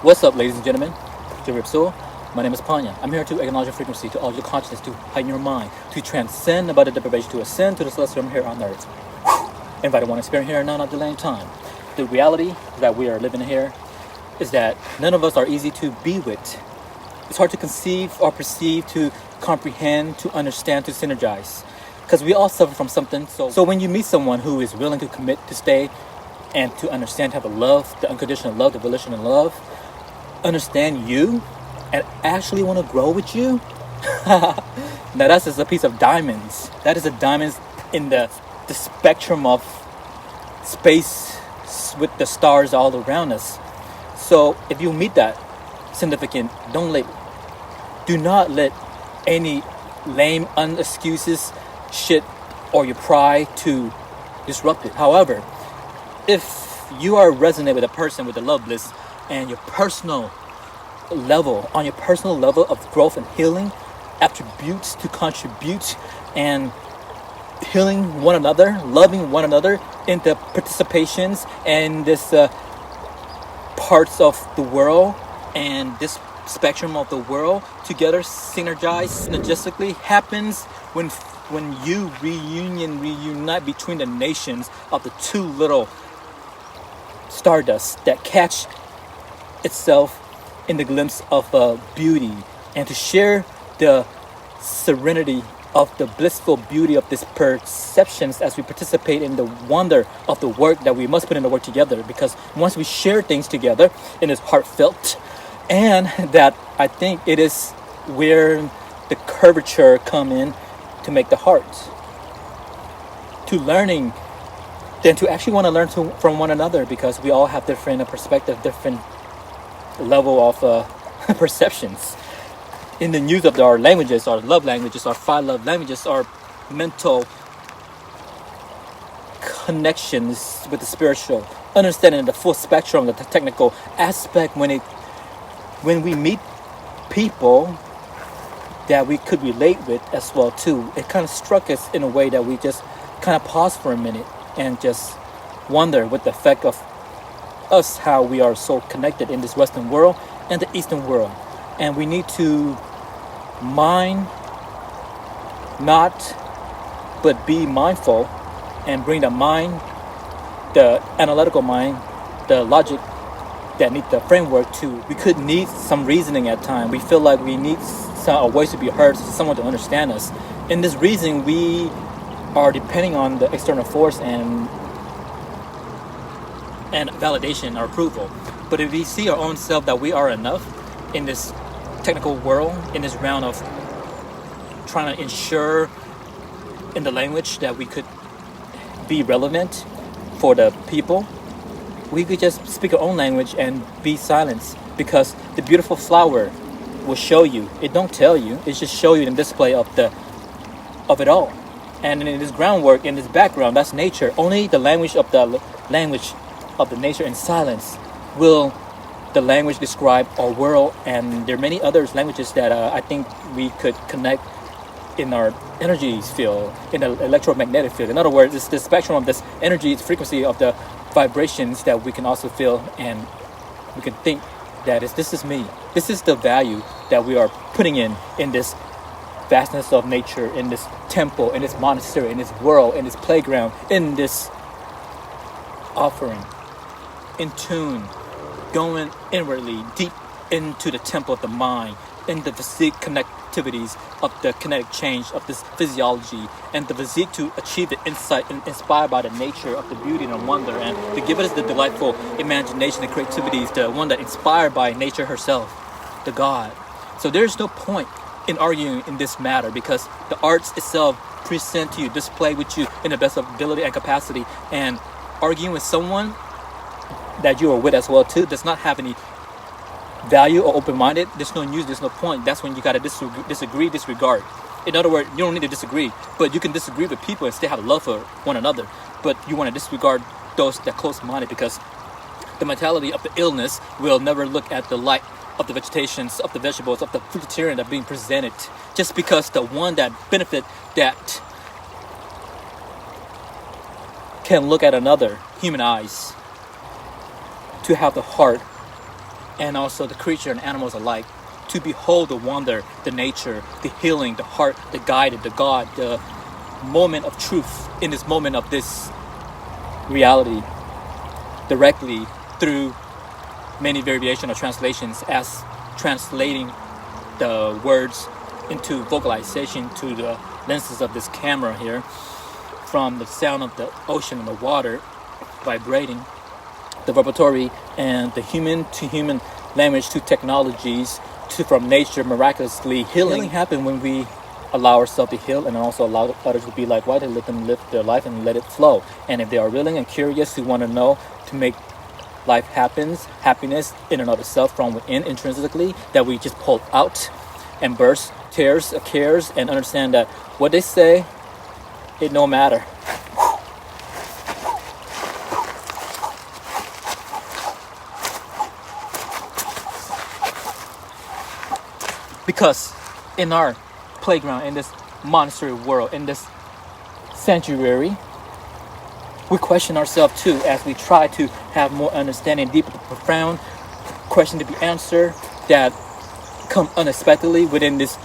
What's up, ladies and gentlemen? My name is Paññā. I'm here to acknowledge your frequency, to elevate your consciousness, to heighten your mind, to transcend about the deprivation, to ascend to the celestial realm here on earth. Invite one experience here and now, not delaying time. The reality that we are living here is that none of us are easy to be with. It's hard to conceive or perceive, to comprehend, to understand, to synergize. Because we all suffer from something. So when you meet someone who is willing to commit to stay and to understand, have the love, the unconditional love, the volitional love, understand you, and actually want to grow with you, now that's just a piece of diamonds. That is a diamonds in the spectrum of space with the stars all around us. So if you meet that significant, do not let any lame unexcuses shit or your pride to disrupt it. However, if you are resonant with a person with the love bliss and your personal level of growth and healing, attributes to contribute and healing one another, loving one another in the participations and this parts of the world and this spectrum of the world together synergistically happens when you reunite between the nations of the two little stardust that catch itself in the glimpse of beauty, and to share the serenity of the blissful beauty of these perceptions as we participate in the wonder of the work that we must put in the work together. Because once we share things together, it is heartfelt, and that I think it is where the curvature come in to make the heart to learning, then to actually want to learn from one another, because we all have different perspective, different level of perceptions in the use of our languages, our love languages, our 5 love languages, our mental connections with the spiritual, understanding the full spectrum, the technical aspect. When we meet people that we could relate with as well too, it kind of struck us in a way that we just kind of pause for a minute and just wonder what the effect of us, how we are so connected in this Western world and the Eastern world. And we need to mind not, but be mindful, and bring the mind, the analytical mind, the logic that need the framework to. We could need some reasoning at times. We feel like we need a voice to be heard, someone to understand us. In this reasoning, we are depending on the external force and validation or approval. But if we see our own self that we are enough in this technical world, in this round of trying to ensure in the language that we could be relevant for the people, we could just speak our own language and be silenced, because the beautiful flower will show you. It don't tell you. It just show you the display of it all. And in this groundwork, in this background, that's nature. Only the language of the nature in silence will the language describe our world. And there are many other languages that I think we could connect in our energy field, in the electromagnetic field. In other words, it's the spectrum of this energy, frequency of the vibrations that we can also feel, and we can think that this is me. This is the value that we are putting in this vastness of nature, in this temple, in this monastery, in this world, in this playground, in this offering, in tune, going inwardly, deep into the temple of the mind, in the physique connectivities of the kinetic change of this physiology, and the physique to achieve the insight and inspired by the nature of the beauty and the wonder, and to give us the delightful imagination and creativity, the one that inspired by nature herself, the God. So there's no point in arguing in this matter, because the arts itself present to you, display with you in the best of ability and capacity. And arguing with someone that you are with as well too does not have any value or open-minded. There's no use, there's no point. That's when you gotta disagree, disregard. In other words, you don't need to disagree, but you can disagree with people and still have love for one another. But you want to disregard those that close-minded, because the mentality of the illness will never look at the light of the vegetations, of the vegetables, of the fruitarian that are being presented, just because the one that benefit, that can look at another human eyes, to have the heart and also the creature and animals alike, to behold the wonder, the nature, the healing, the heart, the guide, the God, the moment of truth in this moment of this reality, directly through many variation of translations, as translating the words into vocalization to the lenses of this camera here, from the sound of the ocean and the water vibrating, the vibratory, and the human to human language to technologies, to from nature miraculously healing happen when we allow ourselves to heal, and also allow others to be like, why they let them live their life and let it flow. And if they are willing and curious, who want to know, to make life happiness in and of itself from within intrinsically, that we just pull out and burst tears of cares and understand that what they say, it no matter. Because in our playground, in this monastery world, in this sanctuary, we question ourselves too, as we try to have more understanding, deeper, profound question to be answered that come unexpectedly within this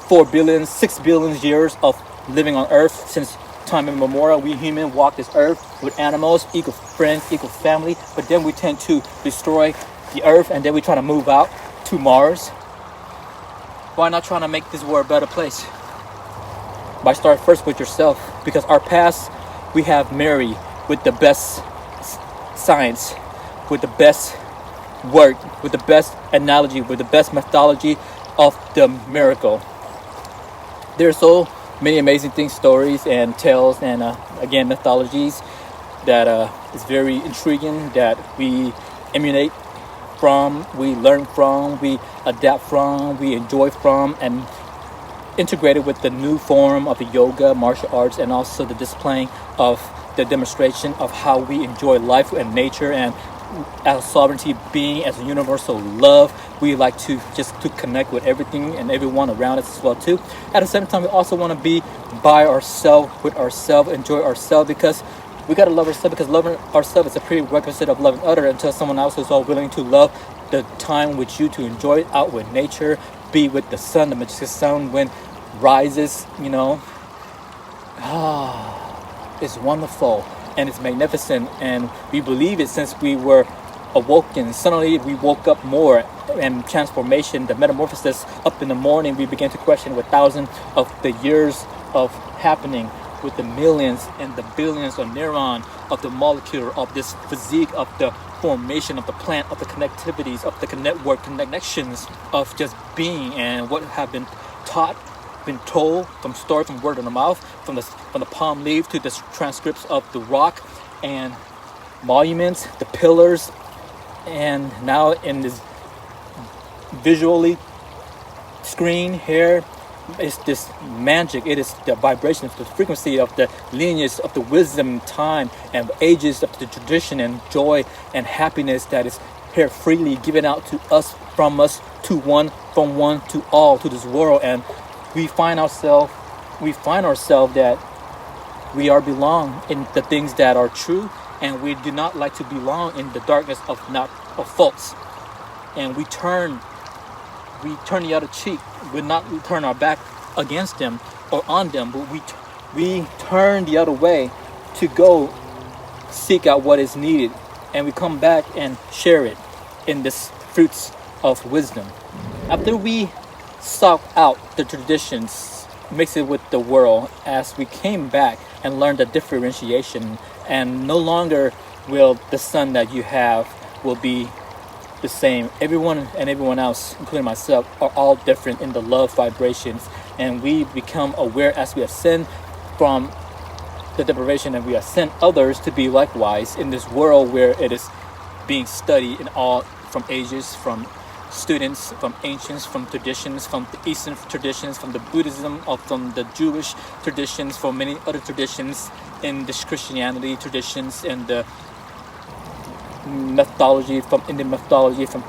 4 billion, 6 billion years of living on Earth. Since time immemorial, we humans walk this Earth with animals, equal friends, equal family, but then we tend to destroy the Earth, and then we try to move out to Mars. Why not trying to make this world a better place? By start first with yourself, because our past we have married with the best science, with the best word, with the best analogy, with the best methodology of the miracle. There are so many amazing things, stories and tales, and again mythologies that is very intriguing, that we emulate from, we learn from, we adapt from, we enjoy from, and integrated with the new form of the yoga, martial arts, and also the displaying of the demonstration of how we enjoy life and nature, and as a sovereignty being, as a universal love, we like to just to connect with everything and everyone around us as well too. At the same time, we also want to be by ourselves, with ourselves, enjoy ourselves, because we got to love ourselves, because loving ourselves is a prerequisite of loving others, until someone else is all willing to love the time with you, to enjoy it out with nature, be with the sun, the majestic sun when rises, you know. It's wonderful and it's magnificent, and we believe it since we were awoken. Suddenly we woke up more, and transformation, the metamorphosis up in the morning, we began to question with thousands of the years of happening, with the millions and the billions of neuron of the molecule of this physique, of the formation of the plant, of the connectivities, of the network connections of just being, and what have been taught, been told, from story, from word of the mouth, from the palm leaf to the transcripts of the rock and monuments, the pillars, and now in this visually screen here, it's this magic. It is the vibration, the frequency of the lineage of the wisdom, time, and ages of the tradition and joy and happiness that is here freely given out to us, from us to one, from one to all, to this world. And we find ourselves that we are belong in the things that are true, and we do not like to belong in the darkness of false. And we turn the other cheek. We not turn our back against them or on them, but we turn the other way to go seek out what is needed, and we come back and share it in this fruits of wisdom. After we sought out the traditions, mix it with the world, as we came back and learned the differentiation, and no longer will the sun that you have will be the same. Everyone and everyone else, including myself, are all different in the love vibrations, and we become aware as we ascend from the deprivation, and we ascend others to be likewise in this world where it is being studied in all, from ages, from students, from ancients, from traditions, from the Eastern traditions, from the Buddhism, or from the Jewish traditions, from many other traditions in this Christianity traditions, and the methodology, from Indian methodology, from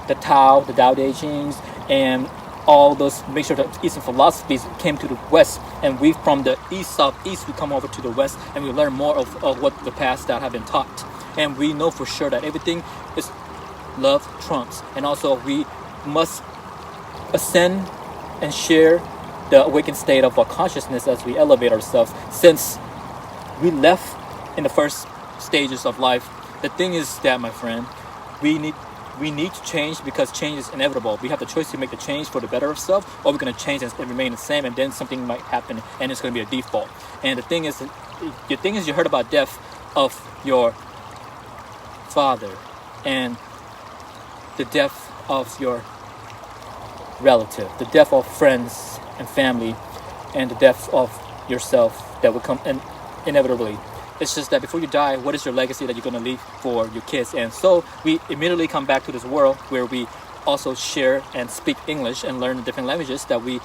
the Tao, the Tao Te Chings, and all those mixture of Eastern philosophies came to the West, and we from the East, Southeast, we come over to the West, and we learn more of what the past that have been taught, and we know for sure that everything is love trumps. And also we must ascend and share the awakened state of our consciousness as we elevate ourselves. Since we left in the first stages of life, the thing is that, my friend, we need to change, because change is inevitable. We have the choice to make the change for the better of self, or we're going to change and remain the same, and then something might happen and it's going to be a default. And the thing is you heard about death of your father and the death of your relative, the death of friends and family, and the death of yourself that will come inevitably. It's just that before you die, what is your legacy that you're going to leave for your kids? And so we immediately come back to this world where we also share and speak English and learn the different languages that we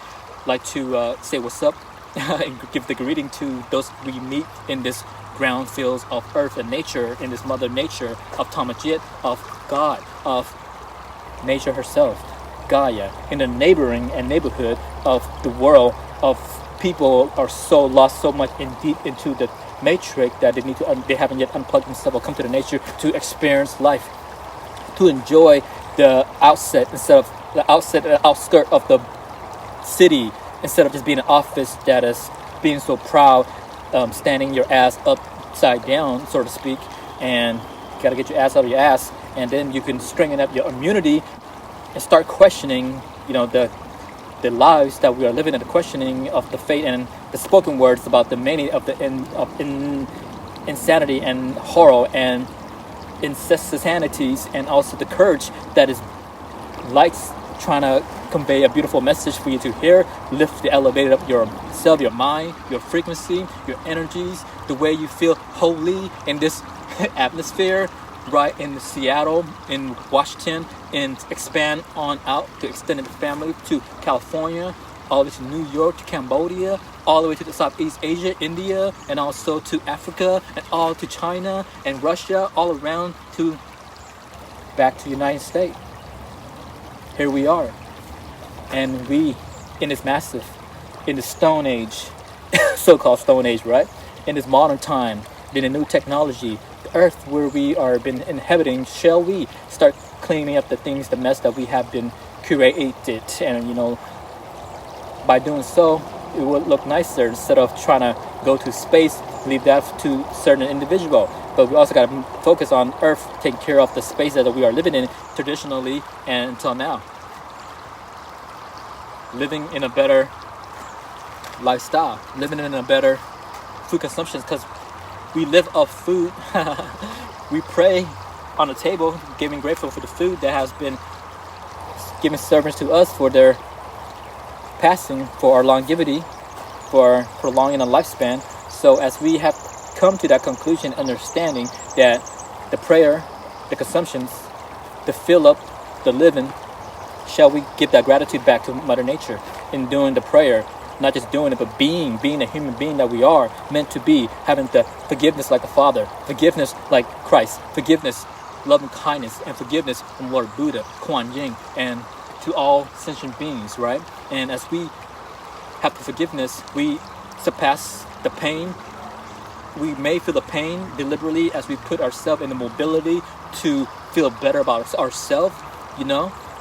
like to say what's up and give the greeting to those we meet in this ground fields of earth and nature, in this mother nature of Tamajit, of God, of nature herself, Gaia, in the neighboring and neighborhood of the world of people are so lost so much in deep into the matrix that they haven't yet unplugged themselves or come to the nature to experience life, to enjoy the outset instead of the outskirt of the city, instead of just being an office that is being so proud, standing your ass upside down, so to speak, and you gotta get your ass out of your ass, and then you can strengthen up your immunity and start questioning, the lives that we are living, and the questioning of the fate and the spoken words about the many of the insanity and horror and insanities, and also the courage that is lights trying to convey a beautiful message for you to hear, lift the elevator up yourself, your mind, your frequency, your energies, the way you feel holy in this atmosphere, right in Seattle, in Washington, and expand on out to extended family to California, all the way to New York, to Cambodia, all the way to the Southeast Asia, India, and also to Africa, and all to China and Russia, all around to back to the United States. Here we are, and we in this massive, in the Stone Age, so-called Stone Age, right? In this modern time, in a new technology, the earth where we are been inhabiting, shall we start cleaning up the mess that we have been created, and by doing so, it would look nicer instead of trying to go to space, leave that to certain individual. But we also got to focus on earth, taking care of the space that we are living in traditionally and until now. Living in a better lifestyle, living in a better food consumption, because we live off food. We pray on the table, giving grateful for the food that has been given servants to us for their passing, for our longevity, for prolonging a lifespan. So as we have come to that conclusion, understanding that the prayer, the consumptions, the fill up, the living, shall we give that gratitude back to Mother Nature in doing the prayer, not just doing it, but being the human being that we are meant to be, having the forgiveness like the Father, forgiveness like Christ, forgiveness, love and kindness, and forgiveness from Lord Buddha, Kuan Yin, and to all sentient beings, right? And as we have the forgiveness, we surpass the pain. We may feel the pain deliberately as we put ourselves in the mobility to feel better about ourselves,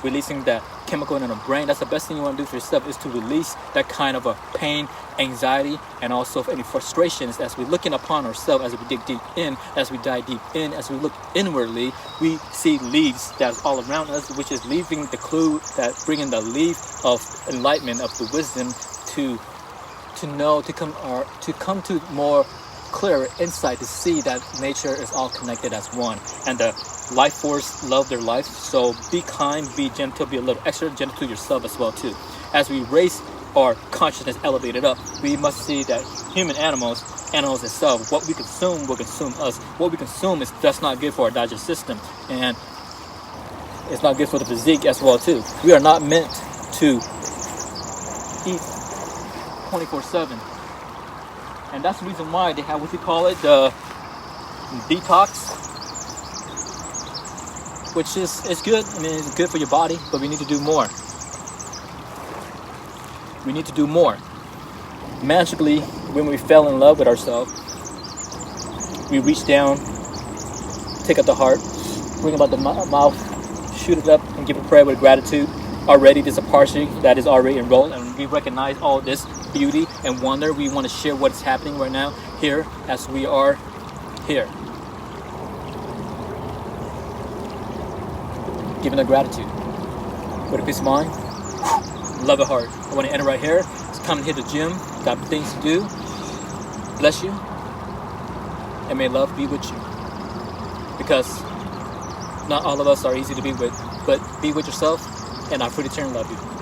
releasing that chemical in our brain. That's the best thing you want to do for yourself, is to release that kind of a pain, anxiety, and also any frustrations. As we're looking upon ourselves, as we dig deep in, as we dive deep in, as we look inwardly, we see leaves that's all around us, which is leaving the clue, that bringing the leaf of enlightenment, of the wisdom to know, to come to more clearer insight, to see that nature is all connected as one, and the life force love their life. So be kind, be gentle, be a little extra gentle to yourself as well too. As we raise our consciousness elevated up, we must see that animals itself, what we consume will consume us. What we consume is just not good for our digestive system, and it's not good for the physique as well too. We are not meant to eat 24/7, and that's the reason why they have the detox, which is good. I mean, it's good for your body, but we need to do more. We need to do more. Magically, when we fell in love with ourselves, we reach down, take out the heart, bring about the mouth, shoot it up and give a prayer with gratitude. Already, there's a party that is already enrolled, and we recognize all this beauty and wonder. We want to share what's happening right now here as we are here. Giving a gratitude with a peace of mind, love at heart. I want to end it right here. Just come here to the gym, got things to do. Bless you, and may love be with you. Because not all of us are easy to be with, but be with yourself, and our Fruitarian love you.